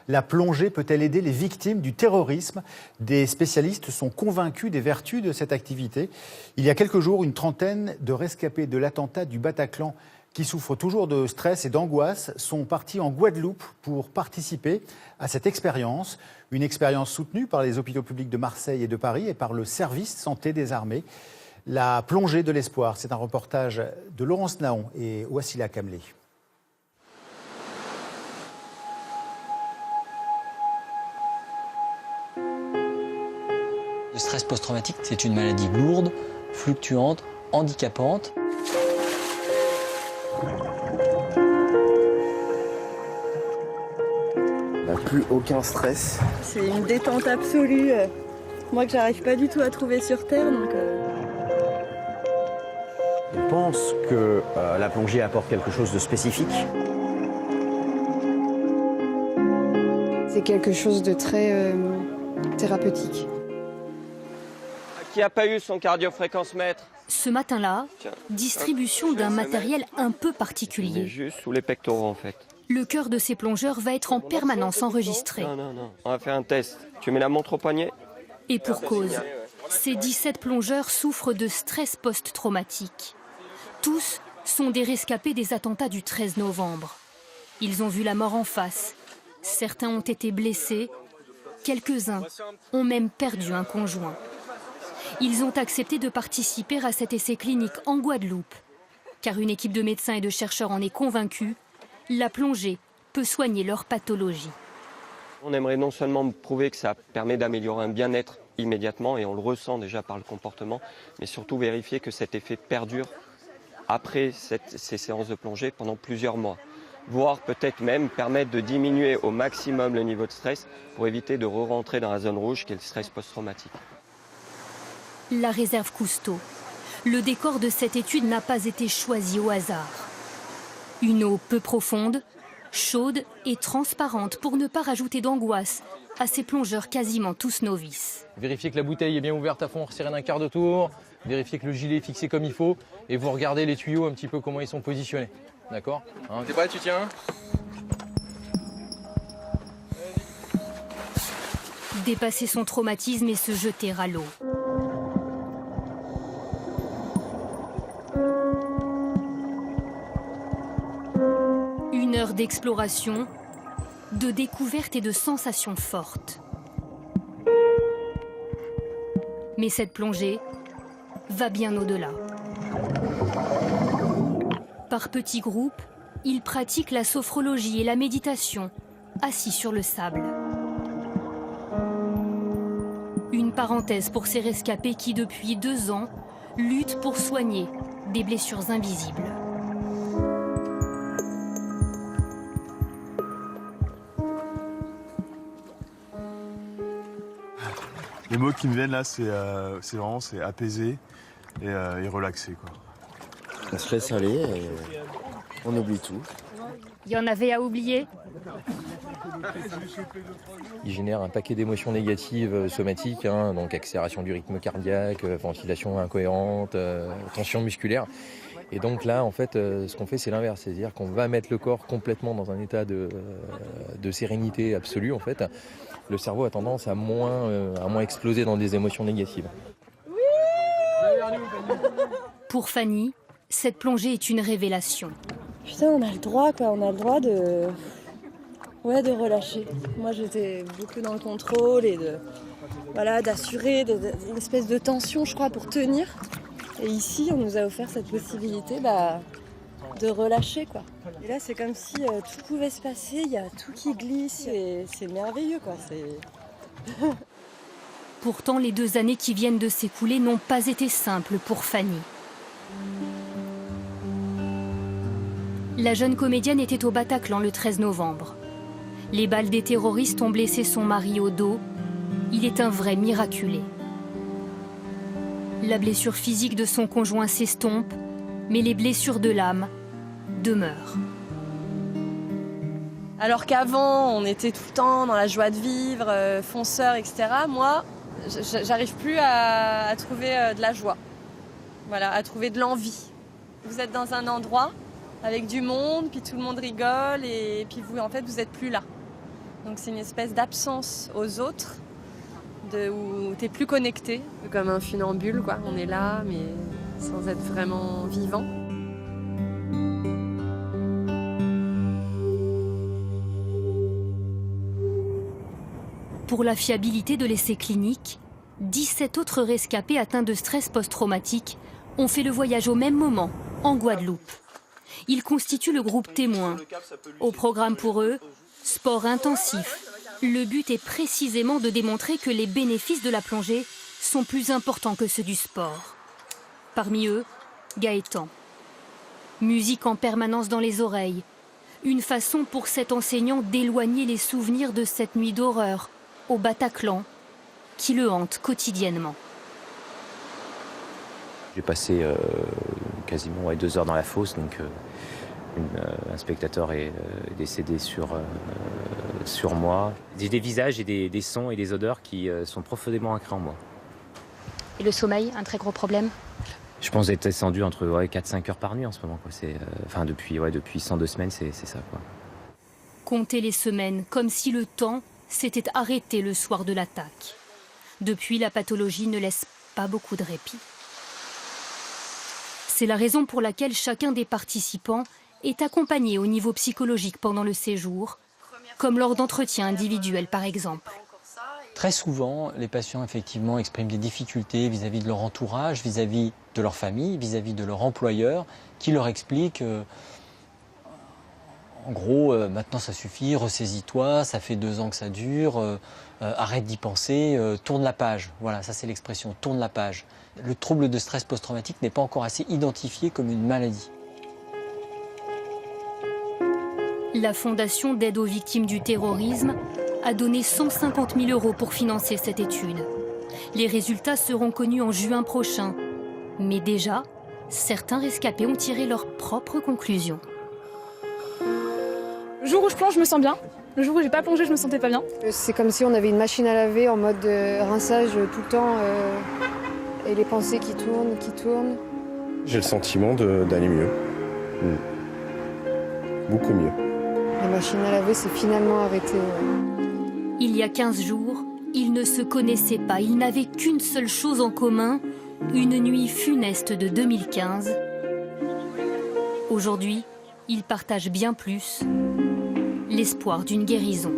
La plongée peut-elle aider les victimes du terrorisme? Des spécialistes sont convaincus des vertus de cette activité. Il y a quelques jours, une trentaine de rescapés de l'attentat du Bataclan qui souffrent toujours de stress et d'angoisse sont partis en Guadeloupe pour participer à cette expérience. Une expérience soutenue par les hôpitaux publics de Marseille et de Paris et par le service santé des armées. La plongée de l'espoir, c'est un reportage de Laurence Naon et Wassila Kamlé. Le stress post-traumatique, c'est une maladie lourde, fluctuante, handicapante. On n'a plus aucun stress. C'est une détente absolue. Moi que j'arrive pas du tout à trouver sur Terre. On pense que la plongée apporte quelque chose de spécifique. C'est quelque chose de très thérapeutique. Qui n'a pas eu son cardiofréquencemètre? Ce matin-là, distribution d'un matériel un peu particulier. Juste sous les pectoraux en fait. Le cœur de ces plongeurs va être en permanence enregistré. Non. On va faire un test. Tu mets la montre au poignet? Et pour cause, ces 17 plongeurs souffrent de stress post-traumatique. Tous sont des rescapés des attentats du 13 novembre. Ils ont vu la mort en face. Certains ont été blessés. Quelques-uns ont même perdu un conjoint. Ils ont accepté de participer à cet essai clinique en Guadeloupe. Car une équipe de médecins et de chercheurs en est convaincue, la plongée peut soigner leur pathologie. On aimerait non seulement prouver que ça permet d'améliorer un bien-être immédiatement, et on le ressent déjà par le comportement, mais surtout vérifier que cet effet perdure après ces séances de plongée pendant plusieurs mois. Voire peut-être même permettre de diminuer au maximum le niveau de stress pour éviter de re-rentrer dans la zone rouge qui est le stress post-traumatique. La réserve Cousteau. Le décor de cette étude n'a pas été choisi au hasard. Une eau peu profonde, chaude et transparente pour ne pas rajouter d'angoisse à ces plongeurs quasiment tous novices. Vérifiez que la bouteille est bien ouverte à fond, resserrée d'un quart de tour. Vérifiez que le gilet est fixé comme il faut. Et vous regardez les tuyaux un petit peu comment ils sont positionnés. D'accord, hein? T'es prêt, tu tiens? Dépasser son traumatisme et se jeter à l'eau. Une heure d'exploration, de découverte et de sensations fortes. Mais cette plongée va bien au-delà. Par petits groupes, ils pratiquent la sophrologie et la méditation, assis sur le sable. Une parenthèse pour ces rescapés qui, depuis 2 ans, luttent pour soigner des blessures invisibles. Les mots qui me viennent là, c'est vraiment apaiser et relaxer, quoi. On se laisse aller et on oublie tout. Il y en avait à oublier? Il génère un paquet d'émotions négatives somatiques, hein, donc accélération du rythme cardiaque, ventilation incohérente, tension musculaire. Et donc là, en fait, ce qu'on fait, c'est l'inverse. C'est-à-dire qu'on va mettre le corps complètement dans un état de sérénité absolue, en fait. Le cerveau a tendance à moins exploser dans des émotions négatives. Pour Fanny, cette plongée est une révélation. Putain, on a le droit, quoi. On a le droit de relâcher. Moi, j'étais beaucoup dans le contrôle et d'assurer une espèce de tension, je crois, pour tenir. Et ici, on nous a offert cette possibilité de relâcher, quoi. Et là, c'est comme si tout pouvait se passer, il y a tout qui glisse, et c'est merveilleux, quoi. Pourtant, les 2 années qui viennent de s'écouler n'ont pas été simples pour Fanny. La jeune comédienne était au Bataclan le 13 novembre. Les balles des terroristes ont blessé son mari au dos. Il est un vrai miraculé. La blessure physique de son conjoint s'estompe, mais les blessures de l'âme demeurent. Alors qu'avant, on était tout le temps dans la joie de vivre, fonceur, etc. Moi, j'arrive plus à trouver de la joie. Voilà, à trouver de l'envie. Vous êtes dans un endroit avec du monde, puis tout le monde rigole, et puis vous, en fait, vous n'êtes plus là. Donc c'est une espèce d'absence aux autres, où tu n'es plus connecté, comme un funambule, quoi. On est là, mais sans être vraiment vivant. Pour la fiabilité de l'essai clinique, 17 autres rescapés atteints de stress post-traumatique ont fait le voyage au même moment, en Guadeloupe. Ils constituent le groupe témoin. Au programme pour eux, sport intensif. Le but est précisément de démontrer que les bénéfices de la plongée sont plus importants que ceux du sport. Parmi eux, Gaëtan. Musique en permanence dans les oreilles. Une façon pour cet enseignant d'éloigner les souvenirs de cette nuit d'horreur au Bataclan qui le hante quotidiennement. J'ai passé quasiment 2 heures dans la fosse, donc un spectateur est décédé sur moi. J'ai des visages et des sons et des odeurs qui sont profondément ancrés en moi. Et le sommeil, un très gros problème? Je pense être descendu entre 4-5 heures par nuit en ce moment, quoi. Depuis 102 semaines, c'est ça, quoi. Compter les semaines comme si le temps s'était arrêté le soir de l'attaque. Depuis, la pathologie ne laisse pas beaucoup de répit. C'est la raison pour laquelle chacun des participants est accompagné au niveau psychologique pendant le séjour, comme lors d'entretiens individuels par exemple. Très souvent, les patients effectivement expriment des difficultés vis-à-vis de leur entourage, vis-à-vis de leur famille, vis-à-vis de leur employeur, qui leur explique en gros, maintenant ça suffit, ressaisis-toi, ça fait 2 ans que ça dure, arrête d'y penser, tourne la page. Voilà, ça c'est l'expression, tourne la page. Le trouble de stress post-traumatique n'est pas encore assez identifié comme une maladie. La Fondation d'aide aux victimes du terrorisme a donné 150 000 € pour financer cette étude. Les résultats seront connus en juin prochain. Mais déjà, certains rescapés ont tiré leurs propres conclusions. Le jour où je plonge, je me sens bien. Le jour où j'ai pas plongé, je me sentais pas bien. C'est comme si on avait une machine à laver en mode rinçage tout le temps et les pensées qui tournent. J'ai le sentiment d'aller mieux. Beaucoup mieux. La machine à laver s'est finalement arrêtée. Il y a 15 jours, ils ne se connaissaient pas. Ils n'avaient qu'une seule chose en commun, une nuit funeste de 2015. Aujourd'hui, ils partagent bien plus, l'espoir d'une guérison.